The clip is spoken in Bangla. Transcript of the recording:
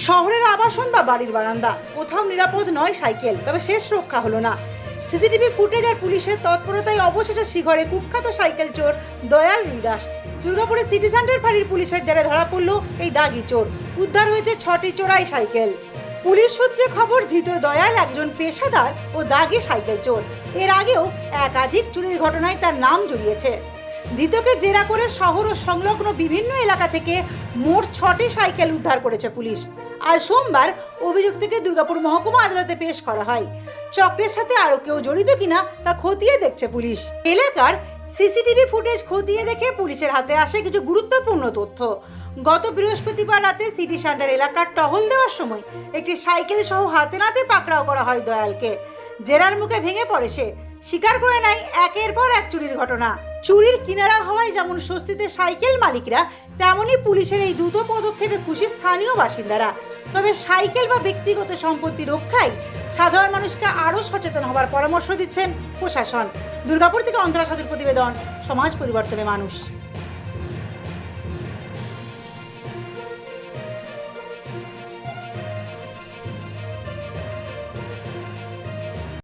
শহরের আবাসন বা বাড়ির বারান্দা, কোথাও নিরাপদ নয় সাইকেল, তবে শেষ রক্ষা হলো না। সিসিটিভি ফুটেজ আর পুলিশের তৎপরতায় অবশেষে শিঘরে কুখ্যাত সাইকেল চোর দয়াল হরিদাস দুর্গাপুরের সিটি সেন্টার ফাঁড়ির পুলিশের জালে ধরা পড়ল এই দাগি চোর। উদ্ধার হয়েছে 6টি চোরাই সাইকেল। পুলিশ সূত্রে খবর, ধৃত দয়াল একজন পেশাদার ও দাগি সাইকেল চোর। এর আগেও একাধিক চুরির ঘটনায় তার নাম জড়িয়েছে। ধৃতকে জেরা করে শহর ও সংলগ্ন বিভিন্ন এলাকা থেকে মোট 6টি সাইকেল উদ্ধার করেছে পুলিশ। আজ সোমবার অভিযুক্তকে দুর্গাপুর মহকুমা আদালতে পেশ করা হয়। চক্রের সাথে আরও কেউ জড়িত কিনা তা খতিয়ে দেখছে পুলিশ। এলাকার সিসিটিভি ফুটেজ খতিয়ে দেখে পুলিশের হাতে আসে কিছু গুরুত্বপূর্ণ তথ্য। গত বৃহস্পতিবার রাতে সিটি সেন্টার এলাকার টহল দেওয়ার সময় একটি সাইকেল সহ হাতে নাতে পাকড়াও করা হয় দয়ালকে। জেরার মুখে ভেঙে পড়ে সে, স্বীকার করে নেয় একের পর এক চুরির ঘটনা। চুরির কিনারা হওয়ায় যেমন স্বস্তিতে সাইকেল মালিকরা, তেমনই পুলিশের এই দ্রুত পদক্ষেপে খুশি স্থানীয় বাসিন্দারা। তবে সাইকেল বা ব্যক্তিগত সম্পত্তি রক্ষায় সাধারণ মানুষকে আরও সচেতন হবার পরামর্শ দিচ্ছেন প্রশাসন। দুর্গাপুর থেকে অন্তরা সাধুর প্রতিবেদন, সমাজ পরিবর্তনে মানুষ।